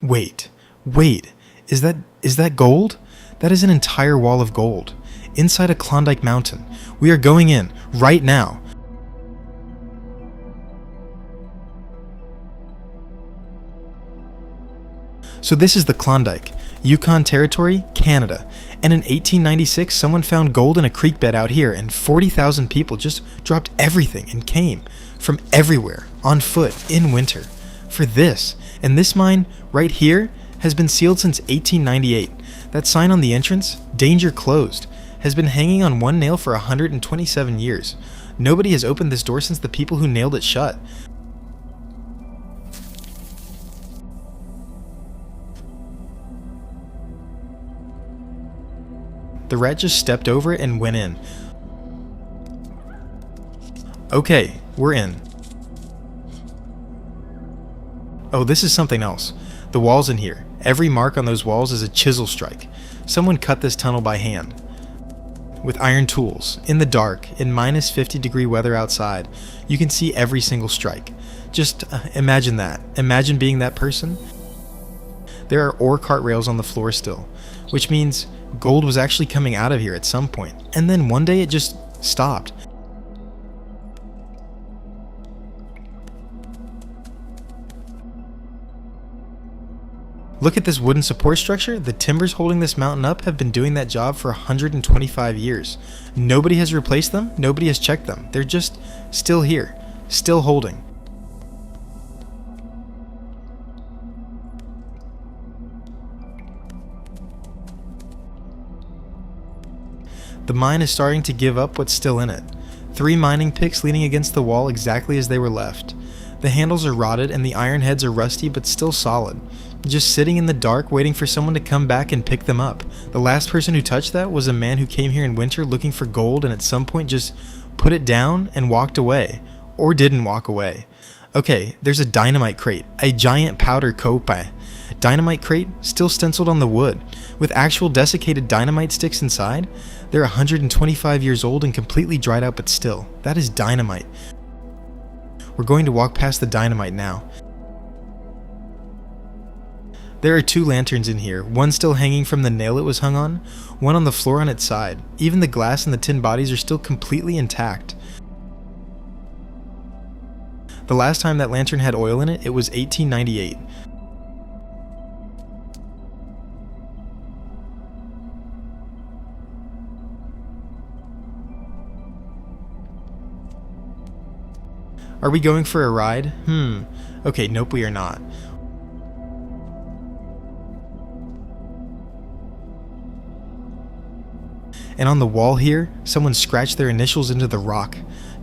Wait, is that gold? That is an entire wall of gold. Inside a Klondike mountain. We are going in, right now. So this is the Klondike, Yukon Territory, Canada. And in 1896, someone found gold in a creek bed out here, and 40,000 people just dropped everything and came from everywhere, on foot, in winter, for this. And this mine, right here, has been sealed since 1898. That sign on the entrance, Danger Closed, has been hanging on one nail for 127 years. Nobody has opened this door since the people who nailed it shut. The rat just stepped over it and went in. Okay, we're in. Oh, this is something else. The walls in here. Every mark on those walls is a chisel strike. Someone cut this tunnel by hand. With iron tools, in the dark, in minus 50-degree weather outside, you can see every single strike. Just imagine that. Imagine being that person. There are ore cart rails on the floor still, which means gold was actually coming out of here at some point, and then one day it just stopped. Look at this wooden support structure. The timbers holding this mountain up have been doing that job for 125 years. Nobody has replaced them, nobody has checked them. They're just still here, still holding. The mine is starting to give up what's still in it. 3 mining picks leaning against the wall exactly as they were left. The handles are rotted and the iron heads are rusty but still solid. Just sitting in the dark waiting for someone to come back and pick them up. The last person who touched that was a man who came here in winter looking for gold and at some point just put it down and walked away. Or didn't walk away. Okay, there's a dynamite crate, a giant powder kope. Dynamite crate still stenciled on the wood, with actual desiccated dynamite sticks inside. They're 125 years old and completely dried out, but still, that is dynamite. We're going to walk past the dynamite now. There are 2 lanterns in here, one still hanging from the nail it was hung on, one on the floor on its side. Even the glass and the tin bodies are still completely intact. The last time that lantern had oil in it, it was 1898. Are we going for a ride? Okay, nope, we are not. And on the wall here, someone scratched their initials into the rock.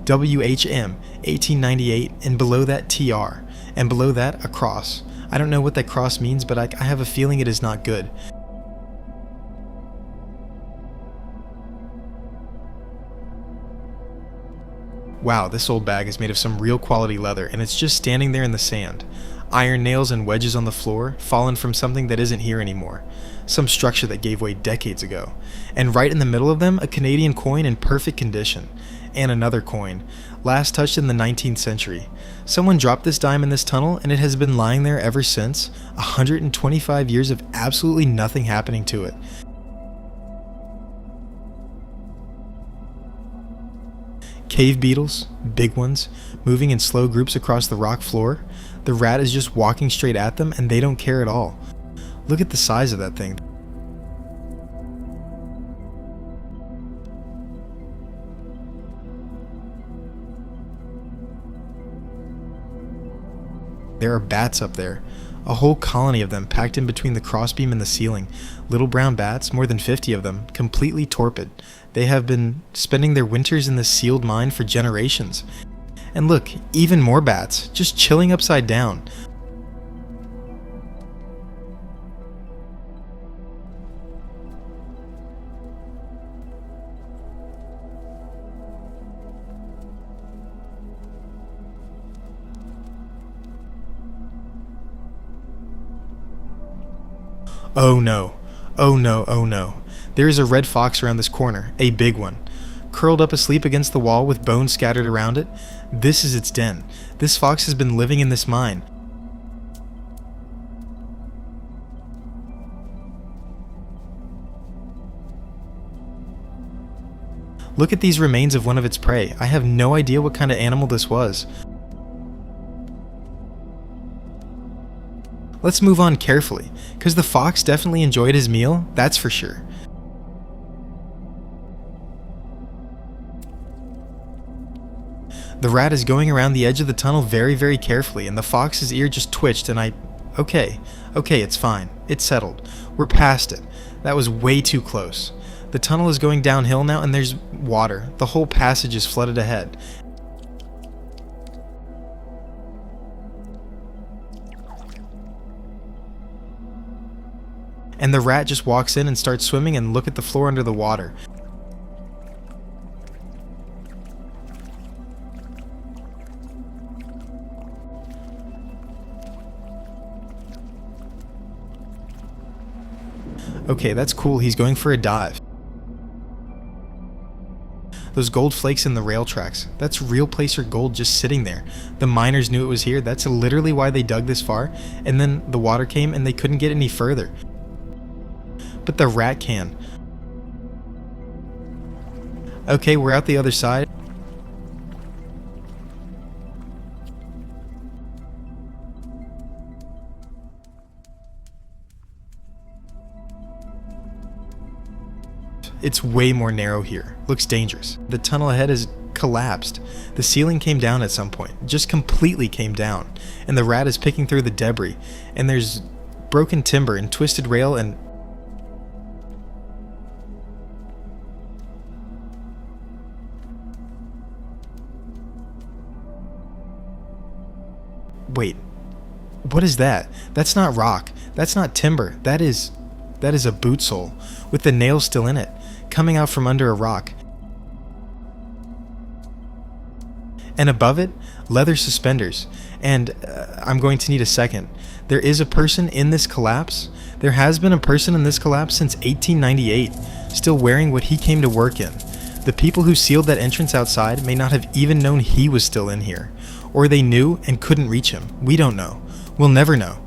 W.H.M, 1898, and below that TR, and below that a cross. I don't know what that cross means, but I have a feeling it is not good. Wow, this old bag is made of some real quality leather, and it's just standing there in the sand. Iron nails and wedges on the floor, fallen from something that isn't here anymore. Some structure that gave way decades ago. And right in the middle of them, a Canadian coin in perfect condition. And another coin, last touched in the 19th century. Someone dropped this dime in this tunnel, and it has been lying there ever since. 125 years of absolutely nothing happening to it. Cave beetles, big ones, moving in slow groups across the rock floor. The rat is just walking straight at them, and they don't care at all. Look at the size of that thing. There are bats up there. A whole colony of them packed in between the crossbeam and the ceiling. Little brown bats, more than 50 of them, completely torpid. They have been spending their winters in this sealed mine for generations. And look, even more bats, just chilling upside down. Oh no, oh no, oh no. There is a red fox around this corner, a big one. Curled up asleep against the wall with bones scattered around it. This is its den. This fox has been living in this mine. Look at these remains of one of its prey. I have no idea what kind of animal this was. Let's move on carefully, because the fox definitely enjoyed his meal, that's for sure. The rat is going around the edge of the tunnel very carefully, and the fox's ear just twitched, and Okay, it's fine. It's settled. We're past it. That was way too close. The tunnel is going downhill now, and there's water. The whole passage is flooded ahead. And the rat just walks in and starts swimming, and look at the floor under the water. Okay, that's cool. He's going for a dive. Those gold flakes in the rail tracks. That's real placer gold just sitting there. The miners knew it was here. That's literally why they dug this far. And then the water came and they couldn't get any further. But the rat can. Okay, we're out the other side. It's way more narrow here. Looks dangerous. The tunnel ahead is collapsed. The ceiling came down at some point. Just completely came down. And the rat is picking through the debris. And there's broken timber and twisted rail and... Wait. What is that? That's not rock. That's not timber. That is a boot sole, with the nails still in it, coming out from under a rock. And above it, leather suspenders. And I'm going to need a second. There is a person in this collapse. There has been a person in this collapse since 1898, still wearing what he came to work in. The people who sealed that entrance outside may not have even known he was still in here. Or they knew and couldn't reach him. We don't know. We'll never know.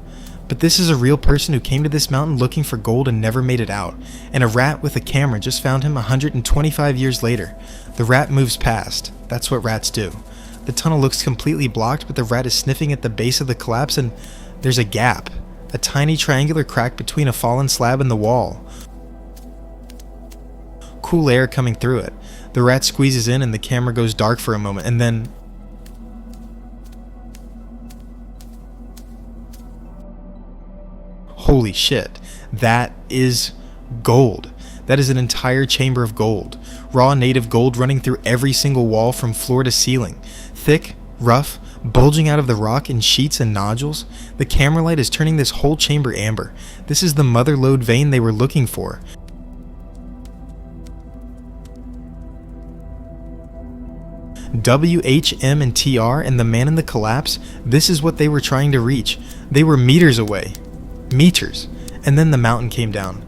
But this is a real person who came to this mountain looking for gold and never made it out. And a rat with a camera just found him 125 years later. The rat moves past. That's what rats do. The tunnel looks completely blocked, but the rat is sniffing at the base of the collapse, and there's a gap. A tiny triangular crack between a fallen slab and the wall. Cool air coming through it. The rat squeezes in and the camera goes dark for a moment, and then... Holy shit, that is gold. That is an entire chamber of gold. Raw native gold running through every single wall from floor to ceiling. Thick, rough, bulging out of the rock in sheets and nodules. The camera light is turning this whole chamber amber. This is the mother lode vein they were looking for. W.H.M. and T.R. and the man in the collapse, this is what they were trying to reach. They were meters away. Meters. And then the mountain came down.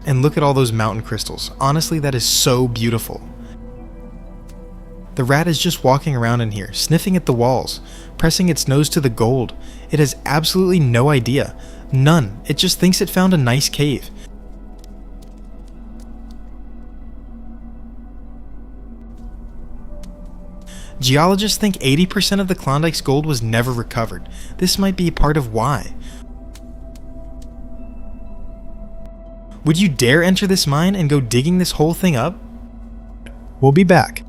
And look at all those mountain crystals. Honestly, that is so beautiful. The rat is just walking around in here, sniffing at the walls, pressing its nose to the gold. It has absolutely no idea. None. It just thinks it found a nice cave. Geologists think 80% of the Klondike's gold was never recovered. This might be part of why. Would you dare enter this mine and go digging this whole thing up? We'll be back.